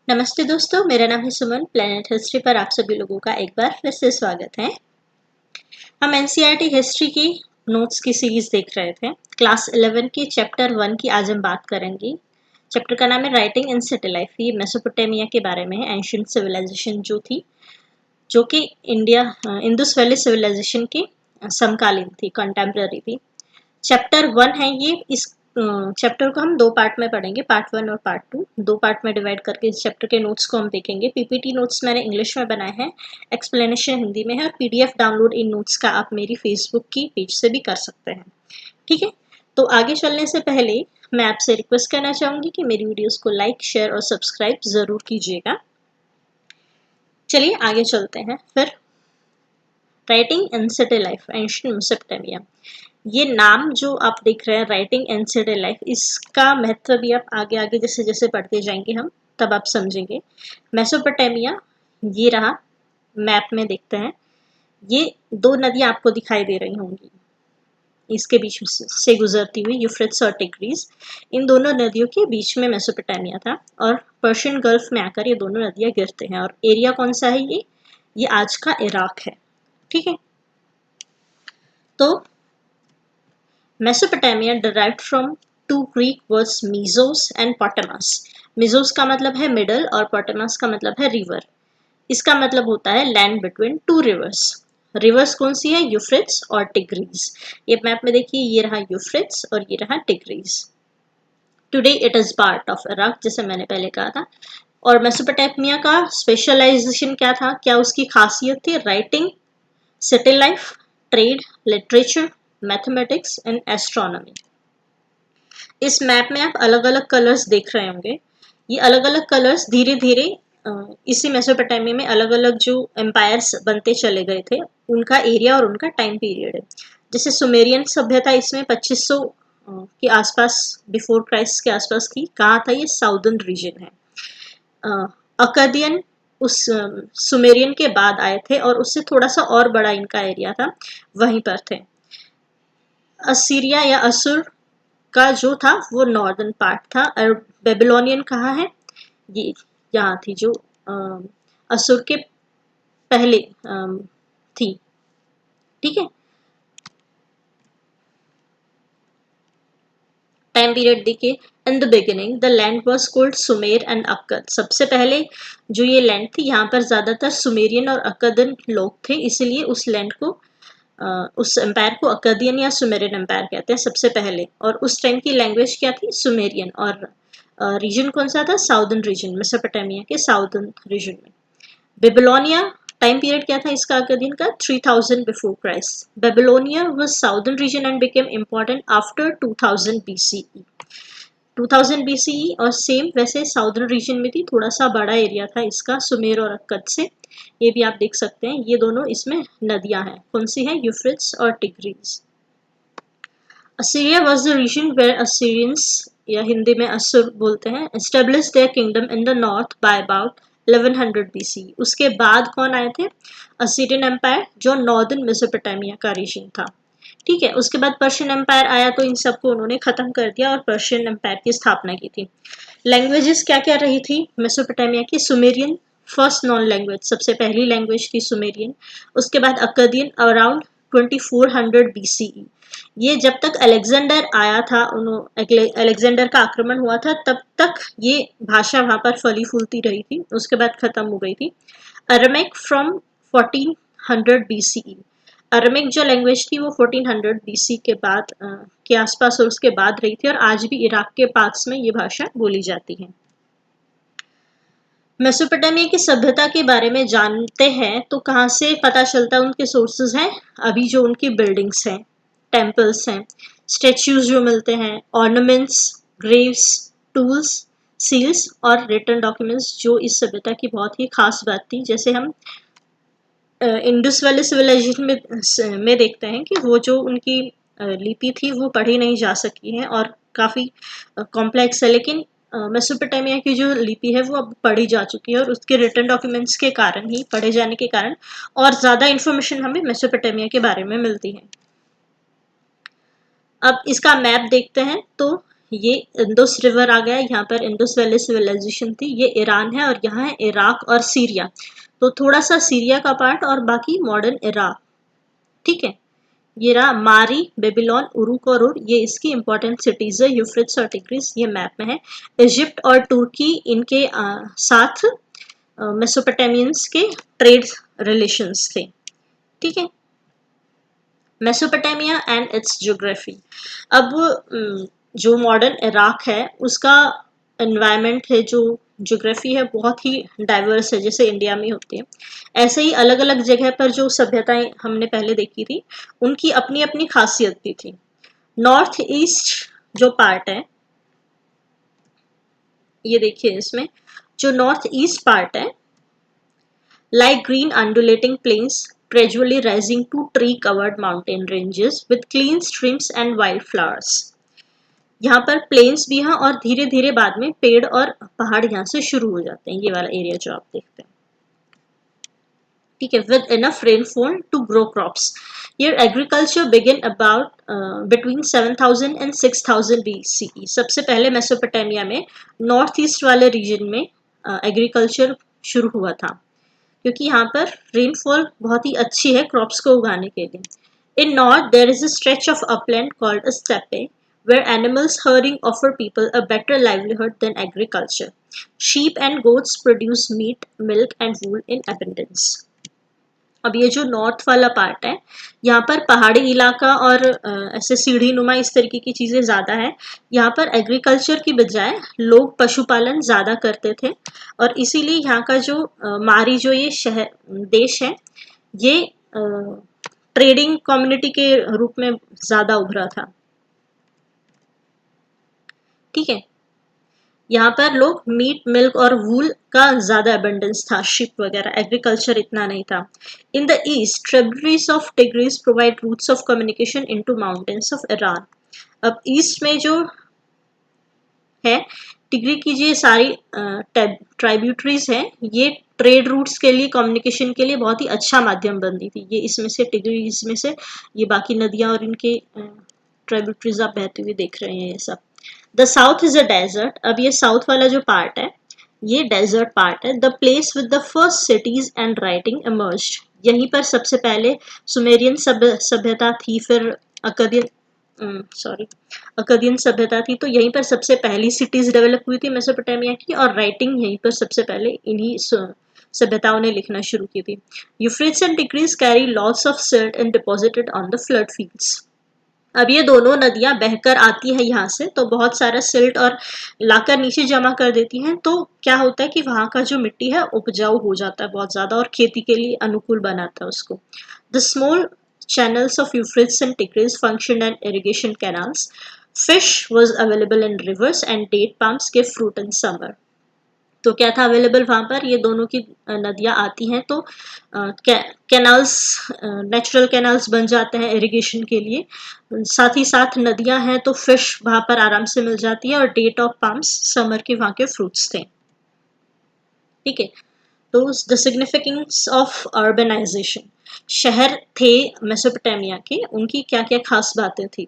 नमस्ते दोस्तों, मेरा नाम है सुमन। प्लेनेट हिस्ट्री पर आप सभी लोगों का एक बार फिर से स्वागत है। हम एनसीईआरटी हिस्ट्री की नोट्स की सीरीज देख रहे थे। क्लास 11 की चैप्टर 1 की आज हम बात करेंगे। चैप्टर का नाम है राइटिंग इन सिटी लाइफ। ये मेसोपोटामिया के बारे में है। एंशिएंट सिविलाइजेशन जो थी, जो कि इंडस वैली सिविलाइजेशन की समकालीन थी, कंटेम्प्रेरी थी। चैप्टर 1 है ये। इस चैप्टर को हम दो पार्ट में पढ़ेंगे, पार्ट 1 और पार्ट 2। दो पार्ट में डिवाइड करके इस चैप्टर के नोट्स को हम देखेंगे। पीपीटी नोट्स मैंने इंग्लिश में बनाए हैं, एक्सप्लेनेशन हिंदी में है, और पीडीएफ डाउनलोड इन नोट्स का आप मेरी फेसबुक की पेज से भी कर सकते हैं। ठीक है, तो आगे चलने से पहले मैं आपसे रिक्वेस्ट करना चाहूंगी कि मेरी वीडियोस को लाइक, शेयर और सब्सक्राइब जरूर कीजिएगा। चलिए आगे चलते हैं फिर। Writing in city life, ancient Mesopotamia. ये नाम जो आप देख रहे हैं, राइटिंग इन सिटी लाइफ, इसका महत्व भी आप आगे आगे जैसे जैसे पढ़ते जाएंगे हम तब आप समझेंगे। मेसोपोटामिया ये रहा, मैप में देखते हैं। ये दो नदियां आपको दिखाई दे रही होंगी, इसके बीच से गुजरती हुई, यूफ्रेट्स और टिग्रीज। इन दोनों नदियों के बीच में मेसोपोटामिया था, और पर्शियन गल्फ में आकर ये दोनों नदियां गिरते हैं। और एरिया कौन सा है? ये आज का इराक है। ठीक है, तो Mesopotamia derived from two Greek words mesos and potamus। mesos का मतलब है मिडल और potamus का मतलब है रिवर। इसका मतलब होता है land between two reverse. Reverse कौन सी है? यूफ्रेट्स और टिग्रीज। ये मैप में देखिए, ये रहा यूफ्रेट्स और ये रहा tigris. Today it is part of Iraq, जैसे मैंने पहले कहा था। और मेसोपोटामिया का स्पेशलाइजेशन क्या था, क्या उसकी खासियत थी? Writing, city life, trade, literature, mathematics and astronomy. इस मैप में आप अलग अलग कलर्स देख रहे होंगे। ये अलग अलग कलर्स धीरे धीरे इसी मेसोपोटामिया में अलग अलग जो एम्पायर्स बनते चले गए थे, उनका एरिया और उनका टाइम पीरियड है। जैसे सुमेरियन सभ्यता इसमें 2500 के आसपास, बिफोर क्राइस्ट के आसपास थी। कहाँ था ये? साउदर्न रीजन है। अकदियन उस सुमेरियन के बाद आए थे, और उससे थोड़ा सा और बड़ा इनका एरिया था, वहीं पर थे। असीरिया या असुर का जो था वो नॉर्दर्न पार्ट था। और बेबीलोनियन कहाँ है? ये यहाँ थी, जो असुर के पहले थी। ठीक है, टाइम पीरियड देखिए। In the beginning the land was called Sumer and Akkad. सबसे पहले जो ये लैंड थी, यहाँ पर ज्यादातर सुमेरियन और अक्कदन लोग थे, इसलिए उस लैंड को उस एम्पायर को अक्कदियन या सुमेरियन एम्पायर कहते हैं सबसे पहले। और उस टाइम की लैंग्वेज क्या थी? सुमेरियन। और रीजन कौन सा था? साउदर्न रीजन, मेसोपोटामिया के साउदर्न रीजन में। बेबीलोनिया, टाइम पीरियड क्या था इसका? अकदियन का 3000 before Christ. Babylonia was southern region and became important after 2000 BCE। 2000 BCE। और सेम वैसे साउदर्न रीजन में थी, थोड़ा सा बड़ा एरिया था इसका सुमेर और अक्कद से। ये भी आप देख सकते हैं, ये दोनों इसमें नदियां हैं। कौन सी है? यूफ्रेट्स और tigris. Assyria was the region where Assyrians, या हिंदी में असुर बोलते हैं, established their kingdom in the north by about 1100 BC। उसके बाद कौन आए थे? असीरियन एम्पायर, जो नॉर्दर्न मेसोपोटामिया का रीजन था। ठीक है, उसके बाद पर्शियन एम्पायर आया, तो इन सबको उन्होंने खत्म कर दिया और पर्शियन एम्पायर की स्थापना की थी। लैंग्वेजेस क्या क्या रही थी मेसोपोटामिया की? सुमेरियन फर्स्ट नॉन लैंग्वेज, सबसे पहली लैंग्वेज थी सुमेरियन। उसके बाद अक्कदियन अराउंड 2400 BCE। ये जब तक अलेक्जेंडर आया था, अलेक्जेंडर का आक्रमण हुआ था, तब तक ये भाषा वहां पर फली फूलती रही थी, उसके बाद खत्म हो गई थी। अरमिक फ्रॉम 1400 BCE। अरमिक जो लैंग्वेज थी वो 1400 BC के बाद के आसपास और उसके बाद रही थी, और आज भी इराक के पास में ये भाषा बोली जाती है। मेसोपोटामिया की सभ्यता के बारे में जानते हैं तो कहाँ से पता चलता है? उनके सोर्सेज हैं अभी जो उनकी बिल्डिंग्स हैं, टेम्पल्स हैं, स्टेच्यूज जो मिलते हैं, ऑर्नामेंट्स, ग्रेव्स, टूल्स, सील्स और रिटर्न डॉक्यूमेंट्स, जो इस सभ्यता की बहुत ही खास बात थी। जैसे हम इंडस वैली सिविलाइजेशन में देखते हैं कि वो जो उनकी लिपि थी वो पढ़ी नहीं जा सकी है और काफ़ी कॉम्प्लेक्स है, लेकिन मेसोपोटामिया की जो लिपि है वो अब पढ़ी जा चुकी है, और उसके रिटर्न डॉक्यूमेंट्स के कारण ही, पढ़े जाने के कारण, और ज़्यादा इन्फॉर्मेशन हमें मेसोपोटामिया के बारे में मिलती है। अब इसका मैप देखते हैं, तो ये इंडस रिवर आ गया, यहाँ पर इंडस वैली सिविलाइजेशन थी। ये ईरान है और यहाँ है इराक और सीरिया। तो थोड़ा सा सीरिया का पार्ट और बाकी मॉडर्न इराक। ठीक है, ये रहा मारी, बेबीलोन, उरुक और उर, ये इसकी इंपॉर्टेंट सिटीज है। यूफ्रेट्स और टिग्रिस ये मैप में है। इजिप्ट और तुर्की इनके साथ मेसोपोटामियंस के ट्रेड रिलेशंस थे। ठीक है, मेसोपोटामिया एंड इट्स ज्योग्राफी। अब जो मॉडर्न इराक है उसका एनवायरनमेंट है, जो ज्योग्राफी है, बहुत ही डाइवर्स है, जैसे इंडिया में होती है। ऐसे ही अलग अलग जगह पर जो सभ्यताएं हमने पहले देखी थी उनकी अपनी अपनी खासियत भी थी। नॉर्थ ईस्ट जो पार्ट है, ये देखिए इसमें जो नॉर्थ ईस्ट पार्ट है, like green undulating plains gradually rising to tree-covered mountain ranges with clean streams and wildflowers. यहाँ पर प्लेन्स भी हैं और धीरे धीरे बाद में पेड़ और पहाड़ यहाँ से शुरू हो जाते हैं, ये वाला एरिया जो आप देखते हैं। ठीक है, with enough rainfall to grow crops. Here agriculture began about between 7000 and 6000 BCE. सबसे पहले मेसोपोटामिया में नॉर्थ ईस्ट वाले रीजन में एग्रीकल्चर शुरू हुआ था, क्योंकि यहाँ पर रेनफॉल बहुत ही अच्छी है क्रॉप्स को उगाने के लिए। In north there is a stretch of upland called a steppe where animals herding offer people a better livelihood than agriculture. Sheep and goats produce meat, milk and wool in abundance. अब ये जो north वाला part है, यहाँ पर पहाड़ी इलाका और ऐसे सीढ़ी नुमा इस तरीके की चीज़ें ज़्यादा है। यहाँ पर एग्रीकल्चर की बजाय लोग पशुपालन ज़्यादा करते थे और इसीलिए यहाँ का जो मारी जो ये शहर देश है, ये ट्रेडिंग कम्युनिटी के रूप में ज़्यादा उभरा था। ठीक है, यहाँ पर लोग मीट, मिल्क और वूल का ज्यादा अबंडेंस था, शिप वगैरह, एग्रीकल्चर इतना नहीं था। In the east tributaries of Tigris provide routes of communication into mountains of Iran. अब ईस्ट में जो है टिग्री की ये सारी ट्राइब्यूटरीज हैं, ये ट्रेड रूट्स के लिए, कम्युनिकेशन के लिए बहुत ही अच्छा माध्यम बनती थी। ये इसमें से टिग्री, इसमें से ये बाकी नदियां और इनके ट्राइब्यूटरीज आप बहते हुए देख रहे हैं ये सब। The south is a desert. अब ये साउथ वाला जो पार्ट है ये डेजर्ट पार्ट है। The place with the first cities and writing emerged. यहीं पर सबसे पहले सुमेरियन सभ्यता थी, फिर अकदियन सभ्यता थी, तो यहीं पर सबसे पहली सिटीज डेवलप हुई थी मेसोपोटामिया की, और राइटिंग यहीं पर सबसे पहले इन्हीं सभ्यताओं ने लिखना शुरू की थी। Euphrates and tigris carry lots of silt and deposited on the flood fields. अब ये दोनों नदियां बहकर आती है यहाँ से, तो बहुत सारा सिल्ट और लाकर नीचे जमा कर देती हैं। तो क्या होता है कि वहाँ का जो मिट्टी है उपजाऊ हो जाता है बहुत ज़्यादा और खेती के लिए अनुकूल बनाता है उसको। The small channels of Euphrates and Tigris functioned as irrigation canals. Fish was available in rivers and date palms gave fruit in summer. तो क्या था अवेलेबल वहाँ पर, ये दोनों की नदियाँ आती हैं तो कैनाल्स, नेचुरल कैनाल्स बन जाते हैं इरिगेशन के लिए। साथ ही साथ नदियाँ हैं तो फिश वहाँ पर आराम से मिल जाती है, और डेट ऑफ पाम्स समर के वहाँ के फ्रूट्स थे। ठीक है, तो द सिग्निफिकेंस ऑफ अर्बनाइजेशन, शहर थे मेसोपोटामिया के, उनकी क्या क्या खास बातें थी।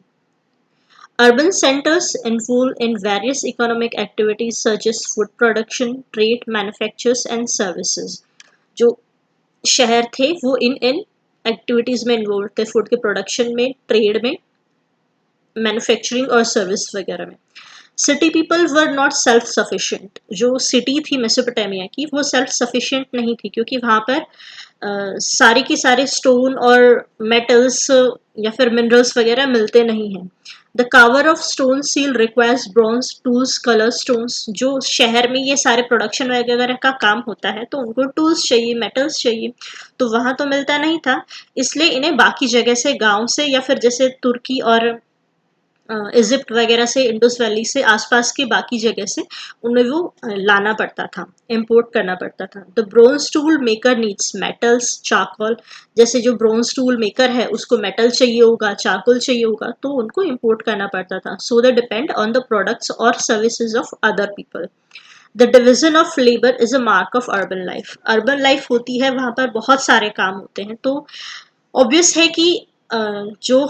Urban centers involved in various economic activities such as food production, trade, manufactures and services. जो शहर थे वो इन एक्टिविटीज में इन्वॉल्व थे, फूड के प्रोडक्शन में, ट्रेड में, मैन्युफैक्चरिंग और सर्विस वगैरह में। City people were not self sufficient. जो सिटी थी मेसोपोटामिया की वो सेल्फ सफिशिएंट नहीं थी, क्योंकि वहाँ पर सारे के सारे स्टोन और मेटल्स या फिर मिनरल्स वगैरह मिलते नहीं हैं। The carver of stone seal requires bronze tools, colour stones. जो शहर में ये सारे प्रोडक्शन वगैरह का काम होता है तो उनको टूल्स चाहिए, मेटल्स चाहिए, तो वहाँ तो मिलता नहीं था, इसलिए इन्हें बाकी जगह से, गांव से या फिर जैसे तुर्की और इजिप्ट वगैरह से, इंडस वैली से, आसपास के बाकी जगह से उन्हें वो लाना पड़ता था, इंपोर्ट करना पड़ता था। The bronze tool maker needs metals, charcoal. जैसे जो ब्रोंज टूल मेकर है उसको मेटल चाहिए होगा, चारकोल चाहिए होगा, तो उनको इंपोर्ट करना पड़ता था। So they depend on the products और services of other people. The division of labour is a mark of urban life. Urban life होती है, वहाँ पर बहुत सारे काम होते हैं, तो ऑब्वियस है कि जो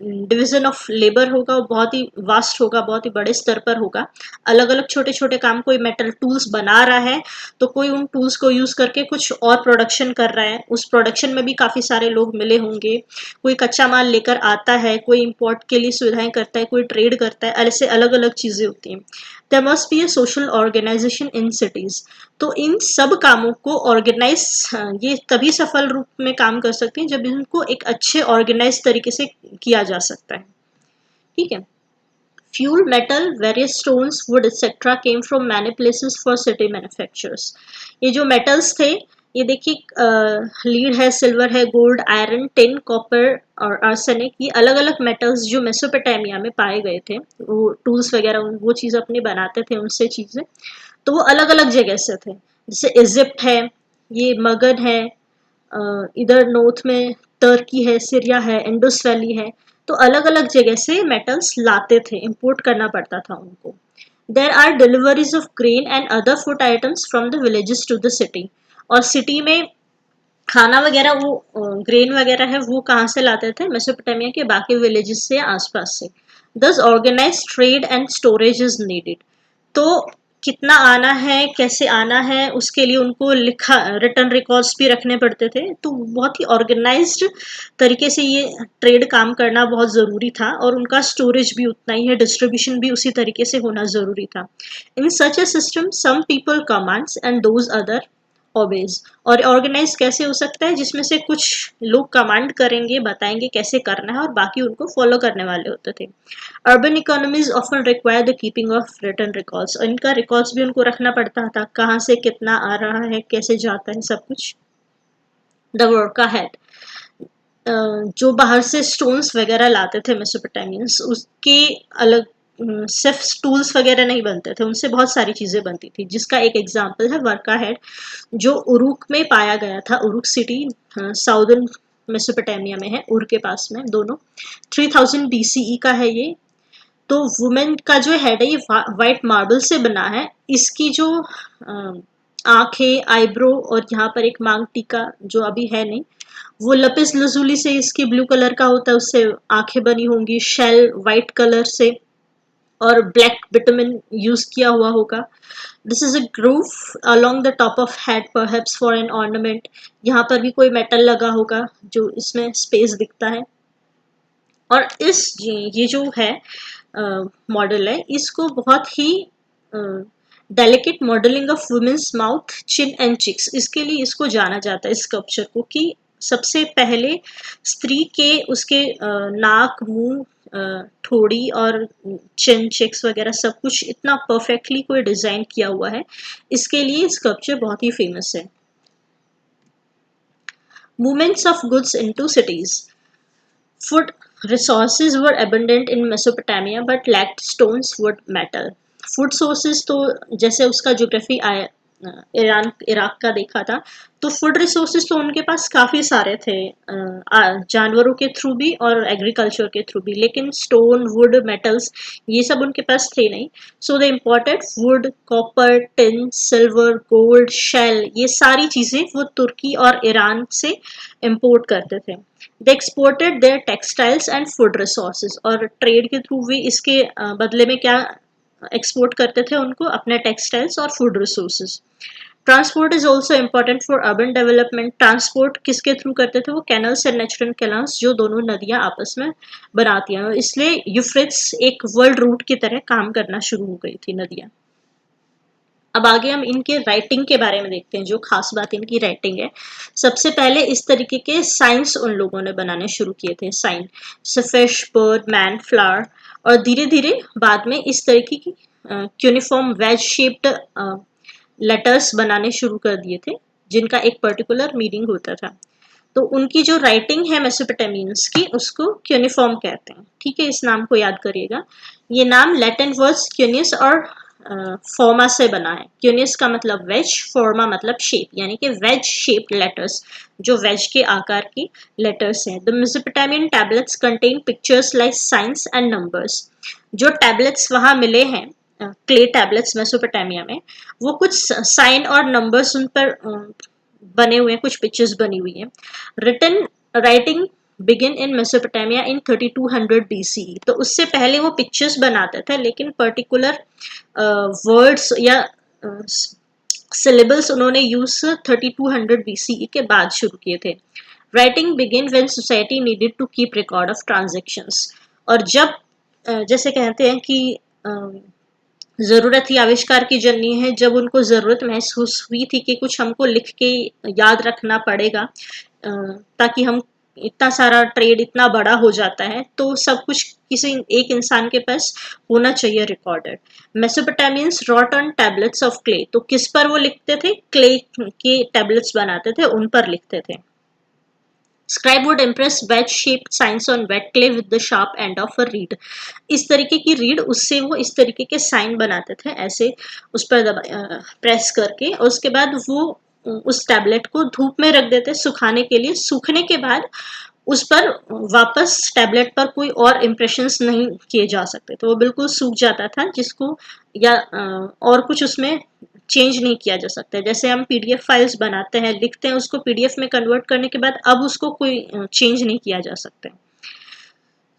डिवीजन ऑफ लेबर होगा वो बहुत ही वास्ट होगा, बहुत ही बड़े स्तर पर होगा। अलग अलग छोटे छोटे काम, कोई मेटल टूल्स बना रहा है तो कोई उन टूल्स को यूज करके कुछ और प्रोडक्शन कर रहा है, उस प्रोडक्शन में भी काफी सारे लोग मिले होंगे। कोई कच्चा माल लेकर आता है, कोई इंपोर्ट के लिए सुविधाएं करता है, कोई ट्रेड करता है, ऐसे अलग अलग चीजें होती हैं। There must be a social organisation in cities. तो इन सब कामों को ऑर्गेनाइज, ये तभी सफल रूप में काम कर सकते हैं जब इनको एक अच्छे ऑर्गेनाइज तरीके से किया जा सकता है। ठीक है। Fuel, metal, various stones, would etcetera came from many places for city manufacturers. ये जो मेटल्स थे, ये देखिए लीड है, सिल्वर है, गोल्ड, आयरन, टिन, कॉपर और आर्सेनिक, ये अलग अलग मेटल्स जो मेसोपोटामिया में पाए गए थे, वो टूल्स वगैरह वो चीज़ अपने बनाते थे उनसे चीज़ें, तो वो अलग अलग जगह से थे। जैसे इजिप्ट है, ये मगध है, इधर नॉर्थ में टर्की है, सीरिया है, इंडस वैली है। तो अलग अलग जगह से मेटल्स लाते थे, इंपोर्ट करना पड़ता था उनको। There are deliveries of grain and other food items from the villages to the city. और सिटी में खाना वगैरह, वो ग्रेन वगैरह है, वो कहाँ से लाते थे? मेसोपोटामिया के बाकी विलेजेस से, आसपास से। Thus organise trade and storage is needed. तो कितना आना है, कैसे आना है, उसके लिए उनको लिखा रिटर्न रिकॉर्ड्स भी रखने पड़ते थे। तो बहुत ही ऑर्गेनाइज्ड तरीके से ये ट्रेड काम करना बहुत ज़रूरी था, और उनका स्टोरेज भी उतना ही है, डिस्ट्रीब्यूशन भी उसी तरीके से होना ज़रूरी था। In such a system some people commands and those other obeys. और ऑर्गेनाइज कैसे हो सकता है? जिसमें से कुछ लोग कमांड करेंगे, बताएंगे कैसे करना है, और बाकी उनको फॉलो करने वाले होते थे। Urban economies often require the keeping of return records. और इनका रिकॉर्ड्स भी उनको रखना पड़ता था, कहाँ से कितना आ रहा है, कैसे जाता है, सब कुछ। द वर्का हेड, जो बाहर से स्टोन्स वगैरह लाते थे मेसोपोटामियंस, उसके अलग सिर्फ टूल्स वगैरह नहीं बनते थे, उनसे बहुत सारी चीज़ें बनती थी, जिसका एक एग्जाम्पल है वर्का हेड, जो उरुक में पाया गया था। उरुक सिटी साउदर्न मेसोपोटामिया में है, उर के पास में दोनों। 3000 BCE का है ये। तो वुमेन का जो हेड है, ये वाइट मार्बल से बना है। इसकी जो आंखें, आईब्रो और यहाँ पर एक मांग टीका जो अभी है नहीं, वो लपिस लजुली से इसकी ब्लू कलर का होता है, उससे आंखें बनी होंगी। शेल वाइट कलर से, और ब्लैक बिटुमिन यूज किया हुआ होगा। This is a groove along the top of head, perhaps for an ornament. यहाँ पर भी कोई मेटल लगा होगा जो इसमें स्पेस दिखता है। और ये जो है मॉडल है, इसको बहुत ही delicate modelling of women's mouth, chin and cheeks, इसके लिए इसको जाना जाता है, इस स्कल्पचर को, कि सबसे पहले स्त्री के उसके नाक, मुंह, ठोड़ी और चिन, चिक्स वगैरह सब कुछ इतना परफेक्टली कोई डिजाइन किया हुआ है, इसके लिए स्कल्पचर बहुत ही फेमस है। Movements of goods into cities. Food resources were abundant in Mesopotamia but lacked stones, wood, metal. Food sources तो जैसे उसका ज्योग्राफी आया, ईरान इराक का देखा था, तो फूड रिसोर्सेज तो उनके पास काफ़ी सारे थे, जानवरों के थ्रू भी और एग्रीकल्चर के थ्रू भी, लेकिन स्टोन, वुड, मेटल्स ये सब उनके पास थे नहीं। So the imported wood, copper, tin, silver, gold, shell, ये सारी चीज़ें वो तुर्की और ईरान से इम्पोर्ट करते थे। They exported their textiles and food resources. और ट्रेड के थ्रू भी इसके बदले में क्या एक्सपोर्ट करते थे उनको? अपने टेक्सटाइल्स और food resources. Transport is also important for urban development. Transport किसके थ्रू करते थे? वो कैनल्स एंड नेचुरल कैनल्स, जो दोनों नदियां आपस में बनाती हैं, इसलिए यूफ्रेट्स एक वर्ल्ड रूट की तरह काम करना शुरू हो गई थी नदियां। अब आगे हम इनके राइटिंग के बारे में देखते हैं, जो खास बात इनकी राइटिंग है। सबसे पहले इस तरीके के साइंस उन लोगों ने बनाने शुरू किए थे, साइन, जैसे फिश, बर्ड, मैन, फ्लावर। और धीरे धीरे बाद में इस तरीके की यूनिफॉर्म वेज शेप्ड लेटर्स बनाने शुरू कर दिए थे, जिनका एक पर्टिकुलर मीनिंग होता था। तो उनकी जो राइटिंग है मेसोपोटामियंस की, उसको क्यूनिफॉर्म कहते हैं। ठीक है, इस नाम को याद करिएगा। ये नाम लैटिन वर्ड्स क्यूनियस और फॉर्मा से बना है। क्यूनियस का मतलब वेज, फॉर्मा मतलब शेप, यानी कि वेज शेप्ड लेटर्स, जो वेज के आकार की लेटर्स हैं। The Mesopotamian tablets contain pictures like science and numbers. जो टैबलेट्स वहां मिले हैं, क्ले टैबलेट्स मेसोपोटामिया में, वो कुछ साइन और नंबर्स उन पर बने हुए हैं, कुछ पिक्चर्स बनी हुई हैं। Written writing begin in Mesopotamia in 3200 BCE। तो उससे पहले वो पिक्चर्स बनाते थे, लेकिन पर्टिकुलर वर्ड्स या सिलेबल्स उन्होंने यूज 3200 BCE के बाद शुरू किए थे। Writing begin when society needed to keep record of transactions. और जब जैसे कहते हैं कि ज़रूरत ही आविष्कार की जननी है, जब उनको ज़रूरत महसूस हुई थी कि कुछ हमको लिख के याद रखना पड़ेगा, ताकि हम इतना सारा ट्रेड इतना बड़ा हो जाता है तो सब कुछ किसी एक इंसान के पास होना चाहिए recorded. Mesopotamians wrote on tablets of clay. तो किस पर वो लिखते थे? क्ले के टैबलेट्स बनाते थे, उन पर लिखते थे। Scribe would impress wedge-shaped signs on wet clay with the sharp end of a reed. इस तरीके की रीड, उससे वो इस तरीके के साइन बनाते थे, ऐसे उस पर प्रेस करके, और उसके बाद वो उस टैबलेट को धूप में रख देते सुखाने के लिए। सूखने के बाद उस पर वापस टैबलेट पर कोई और इम्प्रेशंस नहीं किए जा सकते, तो वो बिल्कुल सूख जाता था, जिसको या और कुछ उसमें चेंज नहीं किया जा सकता। जैसे हम पीडीएफ फाइल्स बनाते हैं, लिखते हैं, उसको पीडीएफ में कन्वर्ट करने के बाद अब उसको कोई चेंज नहीं किया जा सकता।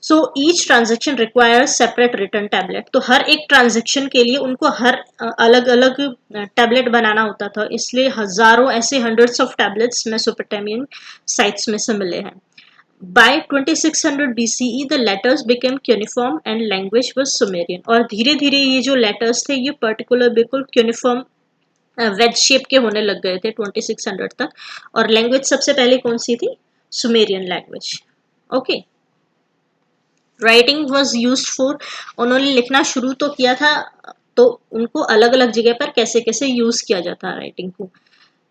So each transaction requires separate return tablet. तो हर एक ट्रांजेक्शन के लिए उनको हर अलग अलग टैबलेट बनाना होता था, इसलिए हजारों ऐसे hundreds of tablets Mesopotamian sites में से मिले हैं। By 2600 BCE, the letters became cuneiform and language was Sumerian। और धीरे धीरे ये जो लेटर्स थे ये पर्टिकुलर बिल्कुल क्यूनिफॉर्म वेज शेप के होने लग गए थे 2600 तक। और लैंग्वेज सबसे पहले कौन सी थी? Sumerian language. Okay. Writing was use for, उन्होंने लिखना शुरू तो किया था, तो उनको अलग अलग जगह पर कैसे कैसे यूज किया जाता है राइटिंग को।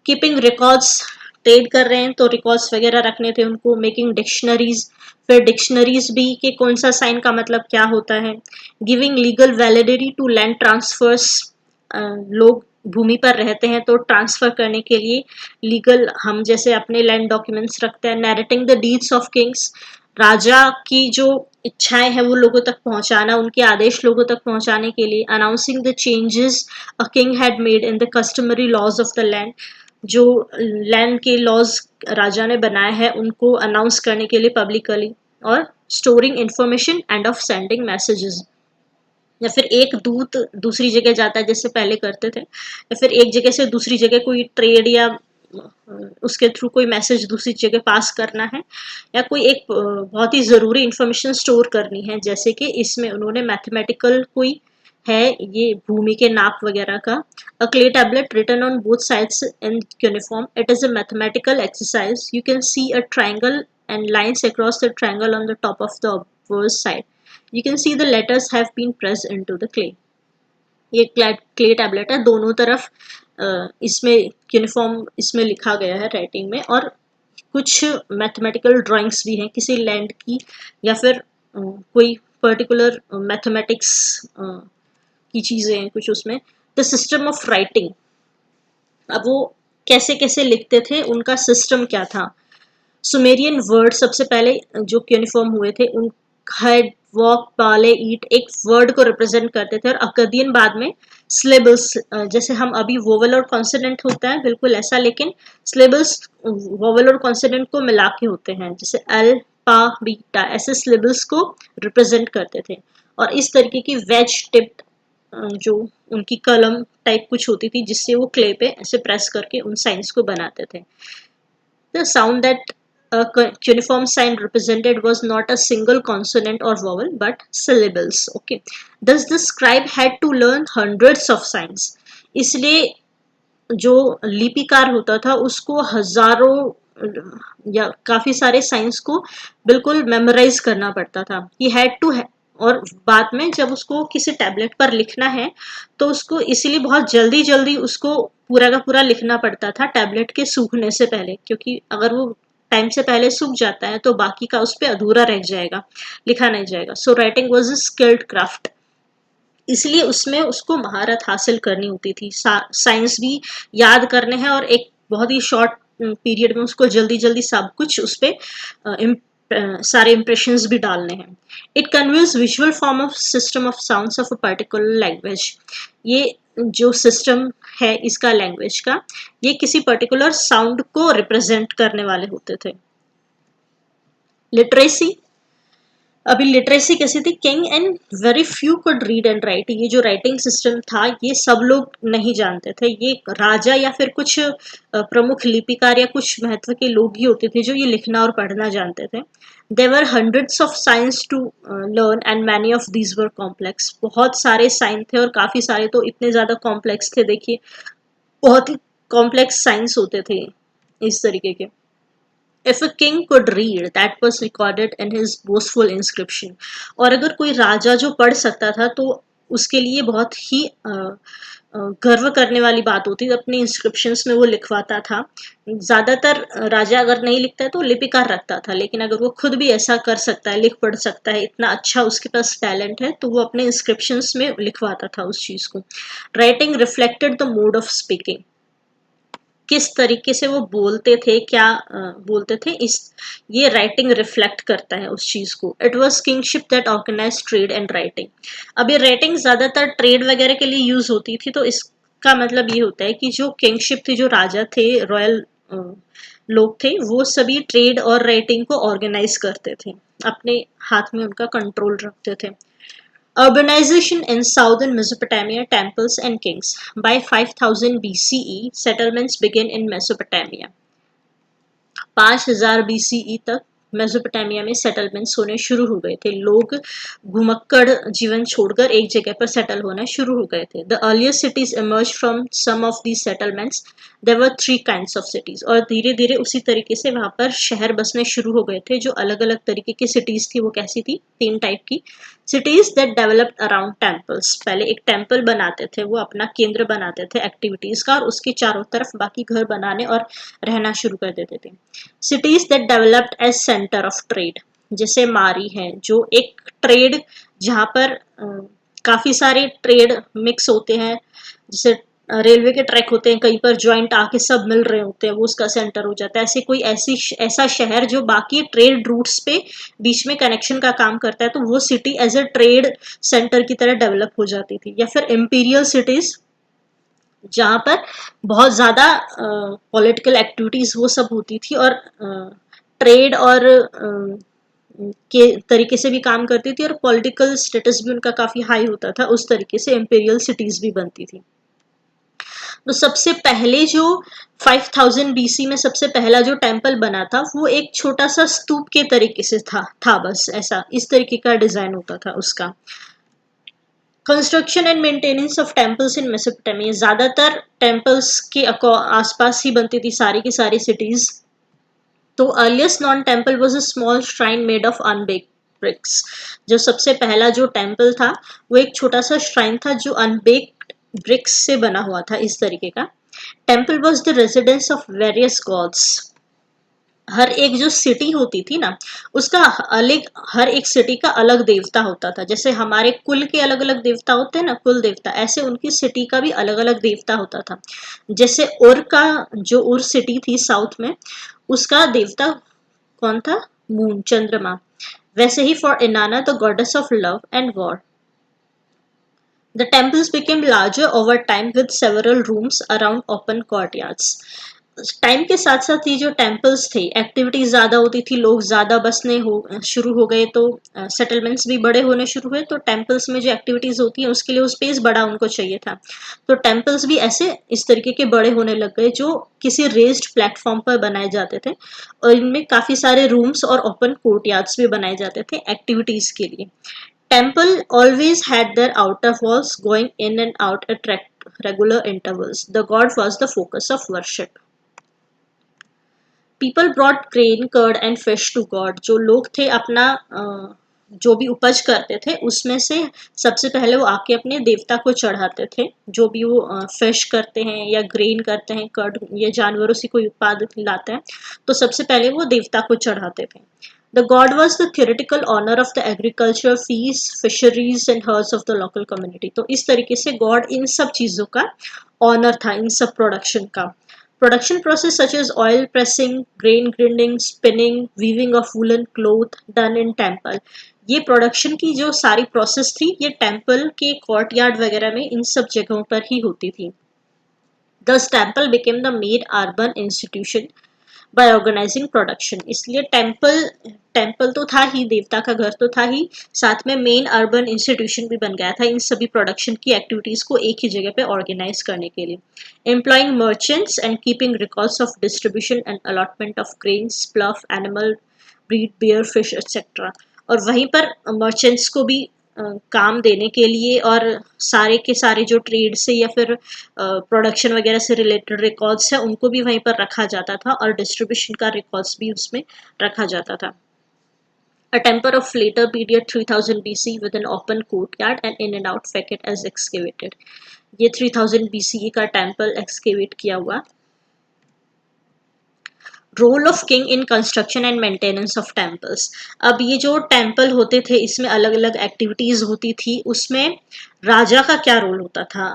कीपिंग रिकॉर्ड्स, ट्रेड कर रहे हैं तो रिकॉर्ड्स वगैरह रखने थे उनको। मेकिंग डिक्शनरीज, फिर डिक्शनरीज भी कि कौन सा साइन का मतलब क्या होता है। Giving legal validity to land transfers, लोग भूमि पर रहते हैं तो ट्रांसफर करने के लिए लीगल, हम जैसे अपने लैंड डॉक्यूमेंट्स रखते हैं। नैरेटिंग द डीड्स ऑफ किंग्स, राजा की जो इच्छाएं हैं वो लोगों तक पहुंचाना, उनके आदेश लोगों तक पहुंचाने के लिए। Announcing the changes a king had made in the customary laws of the land, जो लैंड के लॉज राजा ने बनाए हैं उनको अनाउंस करने के लिए पब्लिकली। और storing information end of sending messages, या फिर एक दूत दूसरी जगह जाता है जैसे पहले करते थे, या फिर एक जगह से दूसरी जगह कोई ट्रेड या उसके थ्रू कोई मैसेज दूसरी जगह पास करना है, या कोई एक बहुत ही ज़रूरी इंफॉर्मेशन स्टोर करनी है, जैसे कि इसमें उन्होंने मैथमेटिकल कोई है ये भूमि के नाप वगैरह का। A clay tablet written on both sides in uniform, it is a mathematical exercise, you can see a triangle and lines across the triangle on the top of the obverse side, you can see the letters have been pressed into the clay। ये clay tablet है, दोनों तरफ इसमें uniform इसमें लिखा गया है writing में। और कुछ मैथमेटिकल ड्राइंग्स भी हैं किसी लैंड की, या फिर कोई पर्टिकुलर मैथमेटिक्स की चीज़ें हैं कुछ उसमें। द सिस्टम ऑफ राइटिंग, अब वो कैसे कैसे लिखते थे, उनका सिस्टम क्या था। सुमेरियन वर्ड सबसे पहले जो यूनिफॉर्म हुए थे, उन हेड, वॉक, पाले, ईट एक वर्ड को रिप्रेजेंट करते थे। और अकदियन बाद में सिलेबल्स, जैसे हम अभी वोवल और कॉन्सोनेंट होता है बिल्कुल ऐसा, लेकिन सिलेबल्स वोवल और कॉन्सोनेंट को मिला के होते हैं, जैसे अल, पा, बीटा, ऐसे सिलेबल्स को रिप्रेजेंट करते थे। और इस तरीके की वेज टिप्ड जो उनकी कलम टाइप कुछ होती थी, जिससे वो क्ले पे ऐसे प्रेस करके उन साइंस को बनाते थे। The sound that a cuneiform sign represented was not a single consonant or vowel but syllables। Okay, thus the scribe had to learn hundreds of signs। इसलिए जो लिपिकार होता था उसको हजारों या काफी सारे साइंस को बिल्कुल मेमोराइज करना पड़ता था। ही हैड टू, और बाद में जब उसको किसी टैबलेट पर लिखना है तो उसको इसीलिए बहुत जल्दी जल्दी उसको पूरा का पूरा लिखना पड़ता था टैबलेट के सूखने से पहले, क्योंकि अगर वो टाइम से पहले सूख जाता है तो बाकी का उस पर अधूरा रह जाएगा, लिखा नहीं जाएगा। So writing was a skilled craft, इसलिए उसमें उसको महारत हासिल करनी होती थी। साइंस भी याद करने हैं और एक बहुत ही शॉर्ट पीरियड में उसको जल्दी जल्दी सब कुछ उस पर सारे इंप्रेशंस भी डालने हैं। It conveys visual form of system of sounds of a particular language. ये जो सिस्टम है इसका लैंग्वेज का, ये किसी पर्टिकुलर साउंड को रिप्रेजेंट करने वाले होते थे। लिटरेसी, अभी लिटरेसी कैसी थी? King and very few could read and right. ये जो राइटिंग सिस्टम था ये सब लोग नहीं जानते थे। ये राजा या फिर कुछ प्रमुख लिपिकार या कुछ महत्व के लोग ही होते थे जो ये लिखना और पढ़ना जानते थे। There were hundreds of signs to learn and many of these were complex. बहुत सारे साइंस थे और काफी सारे तो इतने ज्यादा कॉम्प्लेक्स थे, देखिए बहुत ही कॉम्प्लेक्स साइंस होते थे इस तरीके के। If a king could read, that was recorded in his boastful inscription. और अगर कोई राजा जो पढ़ सकता था तो उसके लिए बहुत ही गर्व करने वाली बात होती थी, अपने इंस्क्रिप्शंस में वो लिखवाता था। ज्यादातर राजा अगर नहीं लिखता है तो लिपिकार रखता था, लेकिन अगर वो खुद भी ऐसा कर सकता है, लिख पढ़ सकता है, इतना अच्छा उसके पास टैलेंट है, तो वो अपने इंस्क्रिप्शंस में लिखवाता था उस चीज को। Writing reflected the mode of speaking, किस तरीके से वो बोलते थे, क्या बोलते थे, इस ये राइटिंग रिफ्लेक्ट करता है उस चीज को। It was kingship that organise trade and writing. अब ये राइटिंग ज्यादातर ट्रेड वगैरह के लिए यूज होती थी, तो इसका मतलब ये होता है कि जो किंगशिप थी, जो राजा थे, रॉयल लोग थे, वो सभी ट्रेड और राइटिंग को ऑर्गेनाइज करते थे, अपने हाथ में उनका कंट्रोल रखते थे। Urbanization in southern Mesopotamia, temples and kings. By 5000 BCE, settlements begin in Mesopotamia. 5000 BCE तक मेसोपोटामिया में सेटलमेंट्स होने शुरू हो गए थे। लोग घुमक्कड़ जीवन छोड़कर एक जगह पर सेटल होना शुरू हो गए थे। The earliest cities emerge from some of these settlements. There were three kinds of cities, और धीरे धीरे उसी तरीके से वहां पर शहर बसने शुरू हो गए थे। जो अलग अलग तरीके की सिटीज थी वो कैसी थी? तीन टाइप की cities that developed around temples. पहले एक टेम्पल बनाते थे, वो अपना केंद्र बनाते थे एक्टिविटीज का, और उसके चारों तरफ बाकी घर बनाने और रहना शुरू कर देते थे। Cities that developed as centre of trade, जैसे मारी है जो एक ट्रेड, जहाँ पर काफी सारे ट्रेड मिक्स होते हैं, जैसे रेलवे के ट्रैक होते हैं, कहीं पर ज्वाइंट आके सब मिल रहे होते हैं, वो उसका सेंटर हो जाता है। ऐसे कोई ऐसा शहर जो बाकी ट्रेड रूट्स पे बीच में कनेक्शन का काम करता है, तो वो city as a trade centre की तरह डेवलप हो जाती थी। या फिर इम्पीरियल सिटीज, जहाँ पर बहुत ज़्यादा पॉलिटिकल एक्टिविटीज़ वो सब होती थी, और ट्रेड और के तरीके से भी काम करती थी, और पॉलिटिकल स्टेटस भी उनका काफ़ी हाई होता था। उस तरीके से इम्पीरियल सिटीज़ भी बनती थी। तो सबसे पहले जो 5000 बीसी में सबसे पहला जो टेम्पल बना था, वो एक छोटा सा स्तूप के तरीके से था बस ऐसा, इस तरीके का डिज़ाइन होता था उसका। Construction and maintenance of temples in Mesopotamia, ज्यादातर टेम्पल्स के आसपास ही बनती थी सारी की सारी सिटीज। तो earliest known temple was a small shrine made of unbaked bricks. जो सबसे पहला जो टेम्पल था वो एक छोटा सा श्राइन था जो अनबेक्ड ब्रिक्स से बना हुआ था, इस तरीके का। Temple was the residence of various gods. हर एक जो सिटी होती थी ना, उसका अलग, हर एक सिटी का अलग देवता होता था। जैसे हमारे कुल के अलग अलग देवता होते हैं ना, कुल देवता, ऐसे उनकी सिटी का भी अलग अलग देवता होता था। जैसे उर का, जो उर सिटी थी साउथ में, उसका देवता कौन था? मून, चंद्रमा। वैसे ही for Inanna the goddess of love and war. The temples became larger over time with several rooms around open courtyards. Time के साथ साथ ये जो टेम्पल्स थे, एक्टिविटीज ज्यादा होती थी, लोग ज्यादा बसने शुरू हो गए, तो सेटलमेंट्स भी बड़े होने शुरू हुए, तो टेम्पल्स में जो एक्टिविटीज होती हैं उसके लिए स्पेस बड़ा उनको चाहिए था। तो टेम्पल्स भी ऐसे इस तरीके के बड़े होने लग गए, जो किसी रेज्ड प्लेटफॉर्म पर बनाए जाते थे, और इनमें काफी सारे रूम्स और ओपन कोर्टयार्ड्स भी बनाए जाते थे एक्टिविटीज के लिए। Temple always had their outer walls going in and out at regular intervals. The god was the focus of worship. People brought grain, curd and fish to God. जो लोग थे अपना जो भी उपज करते थे उसमें से सबसे पहले वो आके अपने देवता को चढ़ाते थे। जो भी वो फिश करते हैं या ग्रेन करते हैं, कर्ड या जानवरों से कोई उत्पाद लाते हैं, तो सबसे पहले वो देवता को चढ़ाते थे। The god was the theoretical owner of the agriculture, fees, fisheries and herds of the local community. तो इस तरीके से गॉड इन सब चीजों का ऑनर था, इन सब प्रोडक्शन का। Production process such as oil pressing, grain grinding, spinning, weaving of woolen cloth done in temple. ये प्रोडक्शन की जो सारी प्रोसेस थी, ये टेम्पल के कोर्टयार्ड वगैरह में इन सब जगहों पर ही होती थी। Thus temple became the main urban institution by organising production. इसलिए टेम्पल टेम्पल तो था ही, देवता का घर तो था ही, साथ में मेन अर्बन इंस्टीट्यूशन भी बन गया था इन सभी प्रोडक्शन की एक्टिविटीज को एक ही जगह पे ऑर्गेनाइज करने के लिए। Employing merchants and keeping records of distribution and allotment of grains, plough, animal breed, beer, fish etcetera. और वहीं पर मर्चेंट्स को भी काम देने के लिए और सारे के सारे जो ट्रेड से या फिर प्रोडक्शन वगैरह से रिलेटेड रिकॉर्ड्स है उनको भी वहीं पर रखा जाता था, और डिस्ट्रीब्यूशन का रिकॉर्ड्स भी उसमें रखा जाता था। A temple of later period 3000 BC with an open courtyard and in and out facade as excavated। ये 3000 BCE का टेम्पल एक्सकेवेट किया हुआ। Role of king in construction and maintenance of temples. अब ये जो टेम्पल होते थे इसमें अलग अलग एक्टिविटीज होती थी, उसमें राजा का क्या रोल होता था।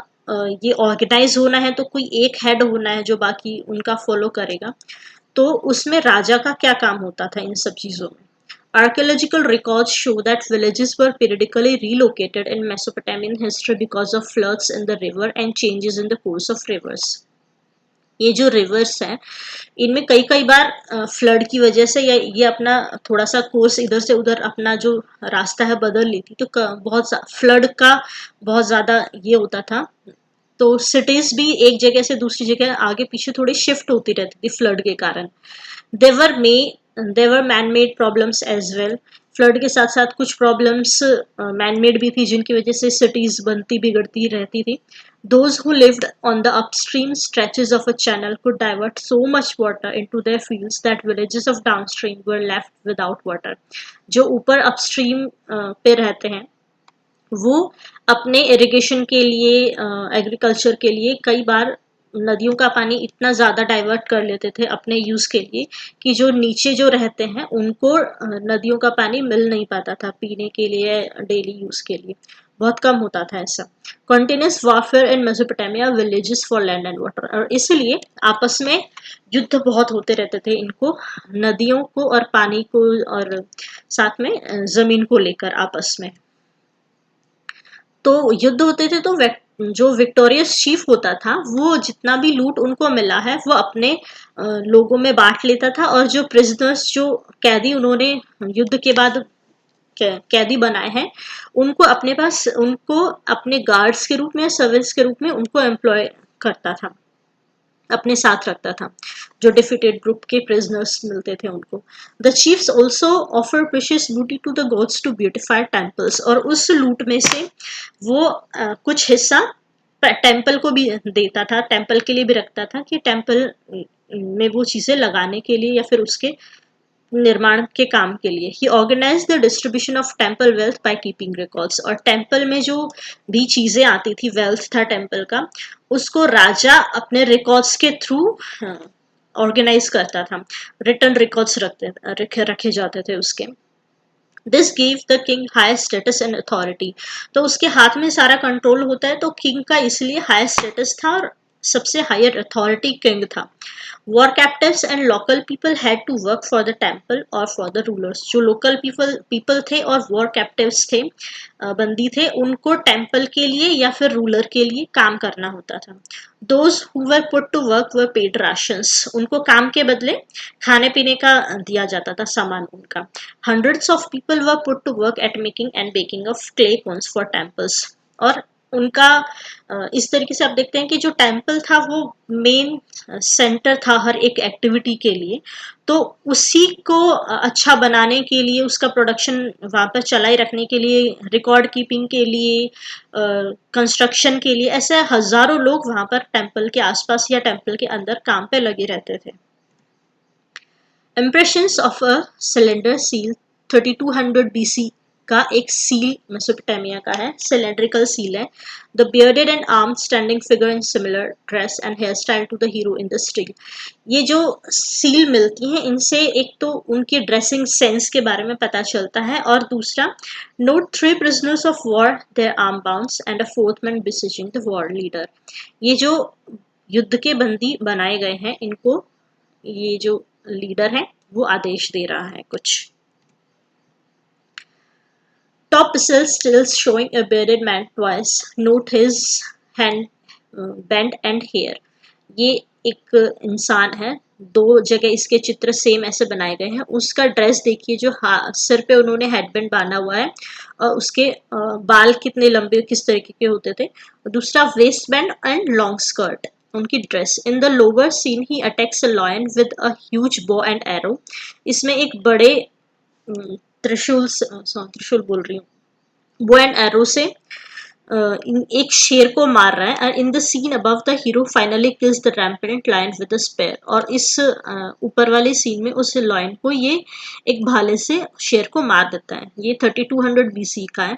ये ऑर्गेनाइज होना है तो कोई एक हेड होना है जो बाकी उनका फॉलो करेगा, तो उसमें राजा का क्या काम होता था इन सब चीज़ों में। Archaeological records show that villages were periodically relocated in Mesopotamian history because of floods in the river and changes in the course of rivers। ये जो रिवर्स हैं इनमें कई कई बार फ्लड की वजह से या ये अपना थोड़ा सा कोर्स इधर से उधर अपना जो रास्ता है बदल ली थी, तो बहुत फ्लड का बहुत ज़्यादा ये होता था, तो सिटीज भी एक जगह से दूसरी जगह आगे पीछे थोड़ी शिफ्ट होती रहती थी फ्लड के कारण। There were may there were man made problems as well. Flood के साथ साथ कुछ प्रॉब्लम्स मैन मेड भी थी जिनकी वजह से सिटीज बनती बिगड़ती रहती थी। Those who lived on the upstream stretches of a channel could divert so much water into their fields that villages of downstream were left without water। जो ऊपर अपस्ट्रीम पे रहते हैं वो अपने इरिगेशन के लिए, एग्रीकल्चर के लिए कई बार नदियों का पानी इतना ज़्यादा डाइवर्ट कर लेते थे अपने यूज़ के लिए कि जो नीचे जो रहते हैं उनको नदियों का पानी मिल नहीं पाता था पीने के लिए, डेली यूज़ के लिए बहुत कम होता था ऐसा। Continuous warfare in Mesopotamia villages for land and water. और इसलिए आपस में युद्ध बहुत होते रहते थे इनको, नदियों को और पानी को और साथ में ज़मीन को लेकर आपस में। तो युद्ध होते थे तो जो विक्टोरियस चीफ होता था वो जितना भी लूट उनको मिला है वो अपने लोगों में बांट लेता था, और जो प्रिजनर्स, जो कैदी उन्होंने युद्ध के बाद कैदी बनाए हैं उनको अपने पास, उनको अपने गार्ड्स के रूप में, सर्वेंट्स के रूप में उनको एम्प्लॉय करता था, अपने साथ रखता था जो डिफीटेड ग्रुप के प्रिजनर्स मिलते थे उनको। The chiefs also offer precious booty to the gods to beautify temples. और उस लूट में से वो कुछ हिस्सा टेम्पल को भी देता था, टेम्पल के लिए भी रखता था कि टेम्पल में वो चीज़ें लगाने के लिए या फिर उसके निर्माण के काम के लिए। He organise the distribution of temple wealth by keeping records. और टेम्पल में जो भी चीजें आती थी, वेल्थ था टेम्पल का, उसको राजा अपने रिकॉर्ड्स के थ्रू ऑर्गेनाइज करता था, रिटर्न रिकॉर्ड्स रखे जाते थे उसके। This give the king high status and authority. तो उसके हाथ में सारा कंट्रोल होता है तो किंग का इसलिए हाई स्टेटस था और सबसे हायर अथॉरिटी किंग था। War captives and local people had to work for the temple और फॉर द रूलर्स। जो लोकल पीपल थे और वॉर कैप्टिव्स थे, बंदी थे, उनको टेम्पल के लिए या फिर रूलर के लिए काम करना होता था। Those who were put to work were paid rations. उनको काम के बदले खाने पीने का दिया जाता था सामान उनका। Hundreds of people were put to work at making and baking of clay cones for temples. और उनका इस तरीके से आप देखते हैं कि जो टेम्पल था वो मेन सेंटर था हर एक एक्टिविटी के लिए, तो उसी को अच्छा बनाने के लिए, उसका प्रोडक्शन वहाँ पर चलाए रखने के लिए, रिकॉर्ड कीपिंग के लिए, कंस्ट्रक्शन के लिए, ऐसे हजारों लोग वहाँ पर टेम्पल के आसपास या टेम्पल के अंदर काम पे लगे रहते थे। Impressions of a cylinder seal 3200 BC का एक सील मेसोपोटामिया का है, सिलेंड्रिकल सील है। The bearded and armed standing figure in similar dress and hair style to the hero in the stele. ये जो सील मिलती हैं इनसे एक तो उनकी ड्रेसिंग सेंस के बारे में पता चलता है, और दूसरा, note 3 prisoners of war their arm bounds and a fourth man besieging the war leader. ये जो युद्ध के बंदी बनाए गए हैं इनको ये जो लीडर है वो आदेश दे रहा है कुछ। Top missile stills showing a bearded man twice. Note his hand bent and hair। ये एक इंसान है दो जगह इसके चित्र सेम ऐसे बनाए गए हैं। उसका ड्रेस देखिए, जो सिर पे उन्होंने हेडबैंड बांधा हुआ है और उसके बाल कितने लंबे किस तरीके के होते थे। दूसरा waist band and long skirt उनकी ड्रेस। In the lower scene he attacks a lion with a huge bow and arrow. इसमें एक बड़े त्रिशूल त्रिशूल बोल रही हूँ, बो एंड एरो से एक शेर को मार रहा है। And in the scene above the hero finally kills the rampant lion with a spear. और इस ऊपर वाले सीन में उस लायन को ये एक भाले से शेर को मार देता है। ये 3200 BC का है।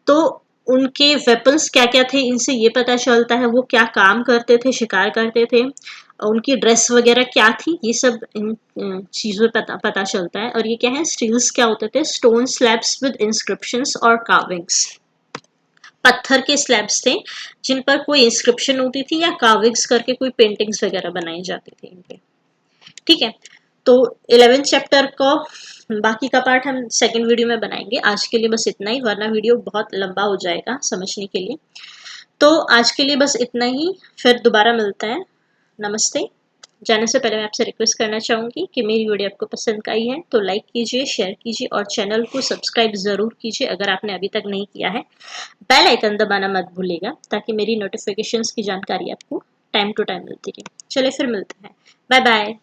तो उनके वेपन्स क्या क्या थे इनसे ये पता चलता है, वो क्या काम करते थे, शिकार करते थे, उनकी ड्रेस वगैरह क्या थी, ये सब इन चीज़ों पता चलता है। और ये क्या है, स्टील्स क्या होते थे, स्टोन स्लैब्स विद इंस्क्रिप्शंस और कार्विंग्स। पत्थर के स्लैब्स थे जिन पर कोई इंस्क्रिप्शन होती थी या कार्विंग्स करके कोई पेंटिंग्स वगैरह बनाई जाती थी इनके। ठीक है, तो 11th चैप्टर का बाकी का पार्ट हम सेकंड वीडियो में बनाएंगे। आज के लिए बस इतना ही, वरना वीडियो बहुत लंबा हो जाएगा समझने के लिए। तो आज के लिए बस इतना ही, फिर दोबारा मिलता है। नमस्ते। जाने से पहले मैं आपसे रिक्वेस्ट करना चाहूँगी कि मेरी वीडियो आपको पसंद आई है तो लाइक कीजिए, शेयर कीजिए और चैनल को सब्सक्राइब ज़रूर कीजिए अगर आपने अभी तक नहीं किया है। बेल आइकन दबाना मत भूलिएगा ताकि मेरी नोटिफिकेशंस की जानकारी आपको टाइम टू टाइम मिलती रहे। चलिए फिर मिलते हैं। Bye bye.